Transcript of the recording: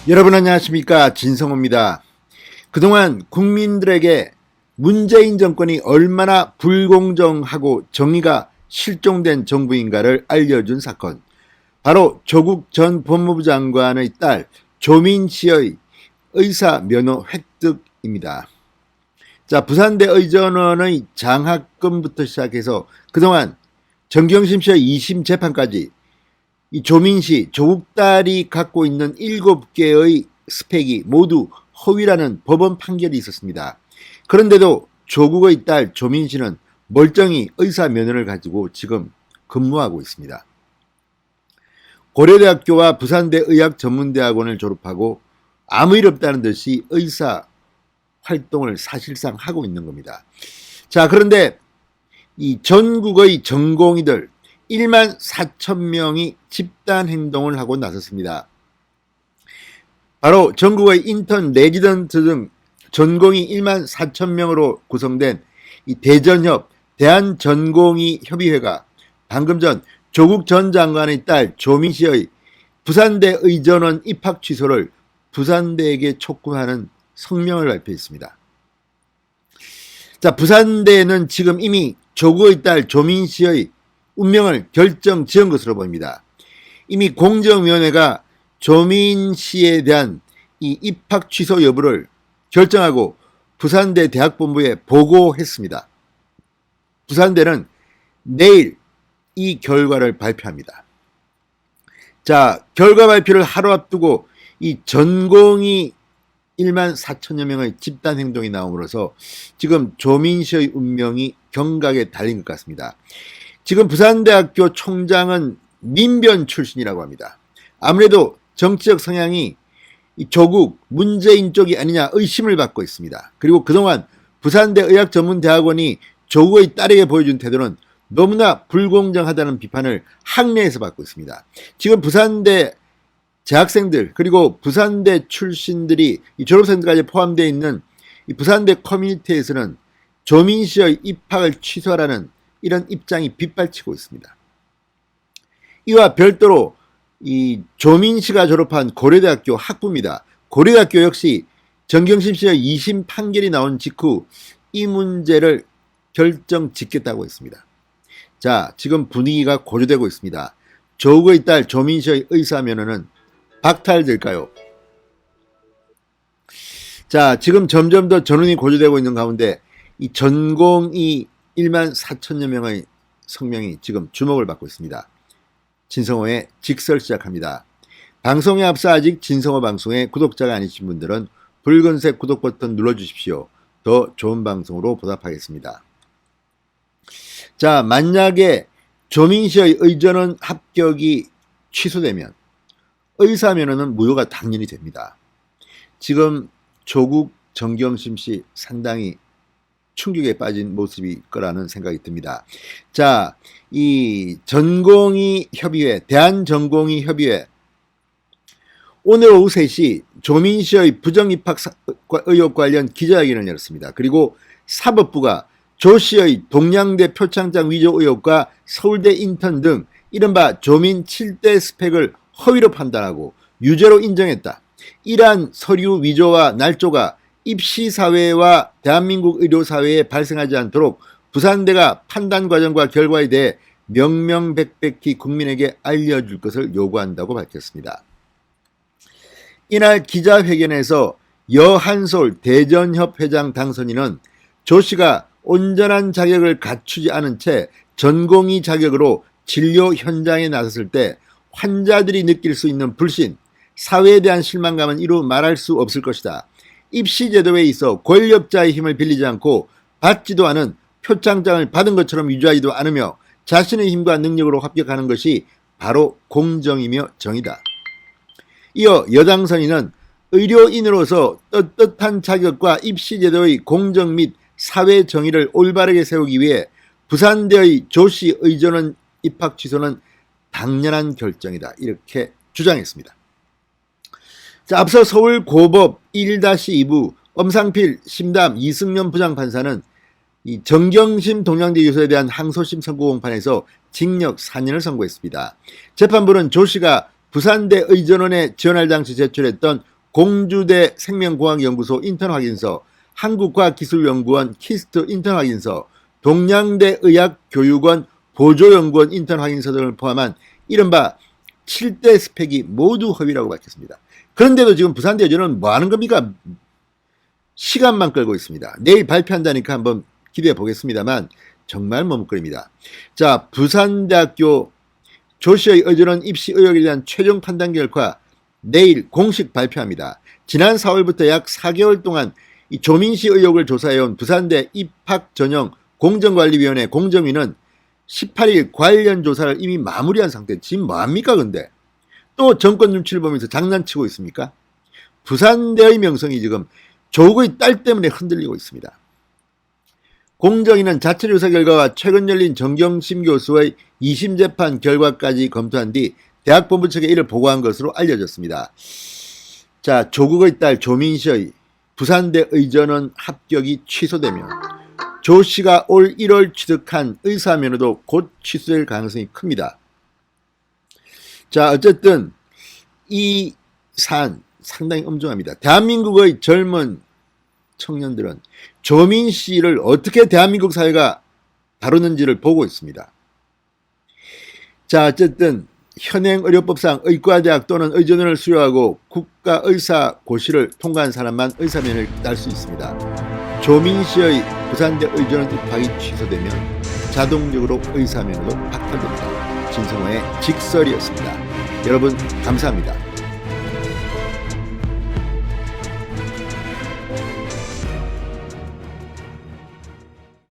여러분 안녕하십니까, 진성호입니다. 그동안 국민들에게 문재인 정권이 얼마나 불공정하고 정의가 실종된 정부인가를 알려준 사건, 바로 조국 전 법무부 장관의 딸 조민 씨의 의사 면허 획득입니다. 자, 부산대 의전원의 장학금부터 시작해서 그동안 정경심 씨의 2심 재판까지 이 조민 씨, 조국 딸이 갖고 있는 7개의 스펙이 모두 허위라는 법원 판결이 있었습니다. 그런데도 조국의 딸 조민 씨는 멀쩡히 의사 면허를 가지고 지금 근무하고 있습니다. 고려대학교와 부산대 의학전문대학원을 졸업하고 아무 일 없다는 듯이 의사 활동을 사실상 하고 있는 겁니다. 자, 그런데 이 전국의 전공의들 1만 4천 명이 집단 행동을 하고 나섰습니다. 바로 전국의 인턴, 레지던트 등 전공의 1만 4천 명으로 구성된 이 대전협 대한전공의협의회가 방금 전 조국 전 장관의 딸 조민 씨의 부산대 의전원 입학 취소를 부산대에게 촉구하는 성명을 발표했습니다. 자, 부산대는 지금 이미 조국의 딸 조민 씨의 운명을 결정 지은 것으로 보입니다. 이미 공정위원회가 조민 씨에 대한 이 입학 취소 여부를 결정하고 부산대 대학본부에 보고했습니다. 부산대는 내일 이 결과를 발표합니다. 자, 결과 발표를 하루 앞두고 이 전공이 1만 4천여 명의 집단 행동이 나옴으로써 지금 조민 씨의 운명이 경각에 달린 것 같습니다. 지금 부산대학교 총장은 민변 출신이라고 합니다. 아무래도 정치적 성향이 조국, 문재인 쪽이 아니냐 의심을 받고 있습니다. 그리고 그동안 부산대 의학전문대학원이 조국의 딸에게 보여준 태도는 너무나 불공정하다는 비판을 학내에서 받고 있습니다. 지금 부산대 재학생들 그리고 부산대 출신들이 이 졸업생들까지 포함되어 있는 이 부산대 커뮤니티에서는 조민 씨의 입학을 취소하라는 이런 입장이 빗발치고 있습니다. 이와 별도로 이 조민 씨가 졸업한 고려대학교 학부입니다. 고려대학교 역시 정경심 씨의 2심 판결이 나온 직후 이 문제를 결정 짓겠다고 했습니다. 자, 지금 분위기가 고조되고 있습니다. 조국의 딸 조민 씨의 의사 면허는 박탈될까요? 자, 지금 점점 더 전운이 고조되고 있는 가운데 이 전공이 1만 4천여 명의 성명이 지금 주목을 받고 있습니다. 진성호의 직설 시작합니다. 방송에 앞서 아직 진성호 방송의 구독자가 아니신 분들은 붉은색 구독 버튼 눌러주십시오. 더 좋은 방송으로 보답하겠습니다. 자, 만약에 조민 씨의 의전원 합격이 취소되면 의사면허는 무효가 당연히 됩니다. 지금 조국, 정경심 씨 상당히 충격에 빠진 모습일 거라는 생각이 듭니다. 자, 이 전공의 협의회, 대한전공의협의회 오늘 오후 3시 조민 씨의 부정입학 의혹 관련 기자회견을 열었습니다. 그리고 사법부가 조 씨의 동양대 표창장 위조 의혹과 서울대 인턴 등 이른바 조민 7대 스펙을 허위로 판단하고 유죄로 인정했다. 이러한 서류 위조와 날조가 입시사회와 대한민국 의료사회에 발생하지 않도록 부산대가 판단 과정과 결과에 대해 명명백백히 국민에게 알려줄 것을 요구한다고 밝혔습니다. 이날 기자회견에서 여한솔 대전협 회장 당선인은 조 씨가 온전한 자격을 갖추지 않은 채 전공의 자격으로 진료 현장에 나섰을 때 환자들이 느낄 수 있는 불신, 사회에 대한 실망감은 이루 말할 수 없을 것이다. 입시 제도에 있어 권력자의 힘을 빌리지 않고 받지도 않은 표창장을 받은 것처럼 유지하지도 않으며 자신의 힘과 능력으로 합격하는 것이 바로 공정이며 정의다. 이어 여당선인은 의료인으로서 떳떳한 자격과 입시 제도의 공정 및 사회 정의를 올바르게 세우기 위해 부산대의 조씨 의전원 입학 취소는 당연한 결정이다. 이렇게 주장했습니다. 자, 앞서 서울고법 1-2부 엄상필 심담 이승연 부장판사는 이 정경심 동양대 교수에 대한 항소심 선고 공판에서 징역 4년을 선고했습니다. 재판부는 조 씨가 부산대 의전원에 지원할 당시 제출했던 공주대 생명공학연구소 인턴 확인서, 한국과학기술연구원 키스트 인턴 확인서, 동양대 의학교육원 보조연구원 인턴 확인서 등을 포함한 이른바 7대 스펙이 모두 허위라고 밝혔습니다. 그런데도 지금 부산대전은 뭐 하는 겁니까? 시간만 끌고 있습니다. 내일 발표한다니까 한번 기대해 보겠습니다만 정말 머뭇거립니다. 자, 부산대학교 조씨의 의전원 입시 의혹에 대한 최종 판단 결과 내일 공식 발표합니다. 지난 4월부터 약 4개월 동안 이 조민씨 의혹을 조사해온 부산대 입학전형 공정관리위원회 공정위는 18일 관련 조사를 이미 마무리한 상태. 지금 뭐합니까 근데? 또 정권 눈치를 보면서 장난치고 있습니까? 부산대의 명성이 지금 조국의 딸 때문에 흔들리고 있습니다. 공정위는 자체 조사 결과와 최근 열린 정경심 교수의 2심 재판 결과까지 검토한 뒤 대학 본부 측에 이를 보고한 것으로 알려졌습니다. 자, 조국의 딸 조민씨의 부산대 의전원 합격이 취소되면 조 씨가 올 1월 취득한 의사면허도 곧 취소될 가능성이 큽니다. 자, 어쨌든 이 사안 상당히 엄중합니다. 대한민국의 젊은 청년들은 조민 씨를 어떻게 대한민국 사회가 다루는지를 보고 있습니다. 자, 어쨌든 현행의료법상 의과대학 또는 의전원을 수료하고 국가의사고시를 통과한 사람만 의사면허를 딸 수 있습니다. 조민 씨의 부산대 의전원 입학이 취소되면 자동적으로 의사면허도 박탈됩니다. 진성호의 직설이었습니다. 여러분 감사합니다.